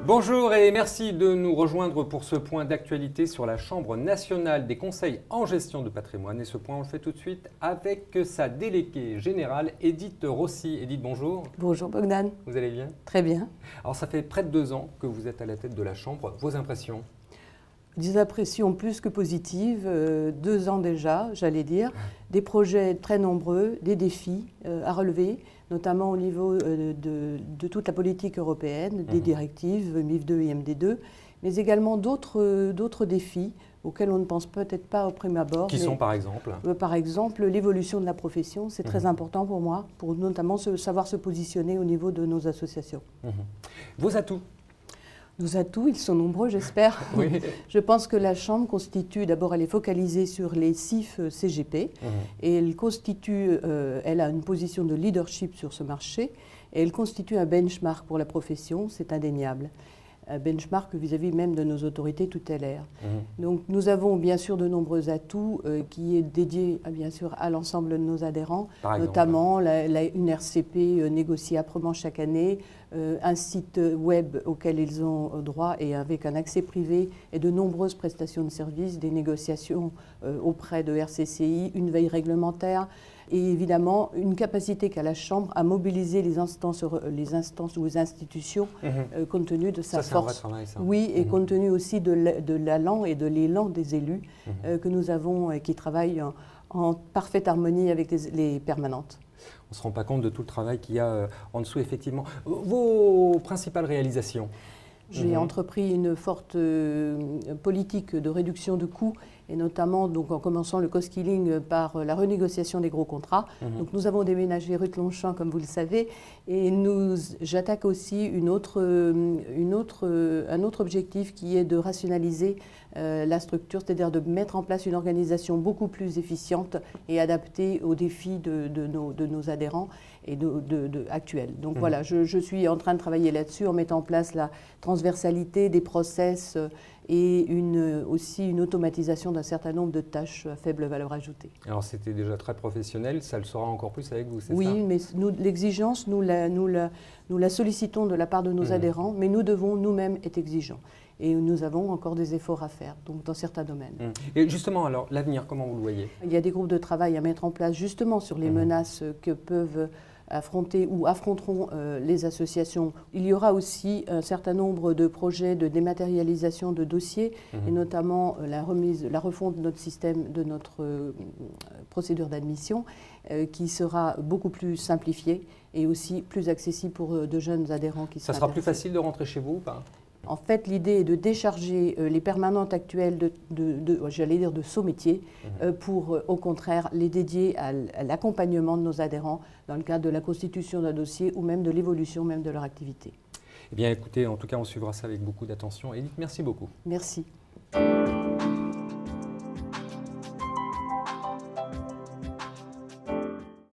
Bonjour et merci de nous rejoindre pour ce point d'actualité sur la Chambre nationale des conseils en gestion de patrimoine. Et ce point, on le fait tout de suite avec sa déléguée générale, Edith Rossi. Edith, bonjour. Bonjour Bogdan. Vous allez bien? Très bien. Alors, ça fait près de 2 ans que vous êtes à la tête de la Chambre. Vos impressions? Des impressions plus que positives, 2 ans déjà, j'allais dire, des projets très nombreux, des défis à relever, notamment au niveau de toute la politique européenne, des directives MIF2 et MD2, mais également d'autres défis auxquels on ne pense peut-être pas au premier abord. Qui sont par exemple? Par exemple, l'évolution de la profession, c'est très important pour moi, pour notamment savoir se positionner au niveau de nos associations. Vos atouts? Nos atouts, ils sont nombreux, j'espère. Oui. Je pense que la Chambre constitue, d'abord, elle est focalisée sur les CIF CGP, et elle a une position de leadership sur ce marché, et elle constitue un benchmark pour la profession, c'est indéniable. Un benchmark vis-à-vis même de nos autorités tutélaires. Donc nous avons bien sûr de nombreux atouts qui est dédié bien sûr à l'ensemble de nos adhérents, notamment une RCP négociée âprement chaque année, un site web auquel ils ont droit et avec un accès privé et de nombreuses prestations de services, des négociations auprès de RCCI, une veille réglementaire et évidemment une capacité qu'a la Chambre à mobiliser les instances ou les institutions compte tenu de sa force. Un vrai travail, ça. Oui, et compte tenu aussi de l'allant et de l'élan des élus que nous avons et qui travaillent en parfaite harmonie avec les permanentes. On ne se rend pas compte de tout le travail qu'il y a en dessous, effectivement. Vos principales réalisations? J'ai entrepris une forte politique de réduction de coûts, et notamment donc, en commençant le cost-killing par la renégociation des gros contrats. Donc, nous avons déménagé rue de Longchamp, comme vous le savez, et j'attaque aussi un autre objectif qui est de rationaliser la structure, c'est-à-dire de mettre en place une organisation beaucoup plus efficiente et adaptée aux défis de nos adhérents et actuels. Donc voilà, je suis en train de travailler là-dessus en mettant en place la transversalité des process et aussi une automatisation d'un certain nombre de tâches à faible valeur ajoutée. Alors c'était déjà très professionnel, ça le sera encore plus avec vous, c'est ça? Oui, mais l'exigence, nous la sollicitons de la part de nos adhérents, mais nous devons nous-mêmes être exigeants. Et nous avons encore des efforts à faire, donc dans certains domaines. Et justement, alors, l'avenir, comment vous le voyez? Il y a des groupes de travail à mettre en place justement sur les menaces que peuvent affronter ou affronteront les associations. Il y aura aussi un certain nombre de projets de dématérialisation de dossiers, et notamment la refonte de notre système, de notre procédure d'admission, qui sera beaucoup plus simplifiée et aussi plus accessible pour de jeunes adhérents qui Ça sera plus facile de rentrer chez vous ou pas? En fait, l'idée est de décharger les permanentes actuelles j'allais dire de saut métier, pour au contraire les dédier à l'accompagnement de nos adhérents dans le cadre de la constitution d'un dossier ou même de l'évolution même de leur activité. Eh bien écoutez, en tout cas on suivra ça avec beaucoup d'attention. Edith, merci beaucoup. Merci.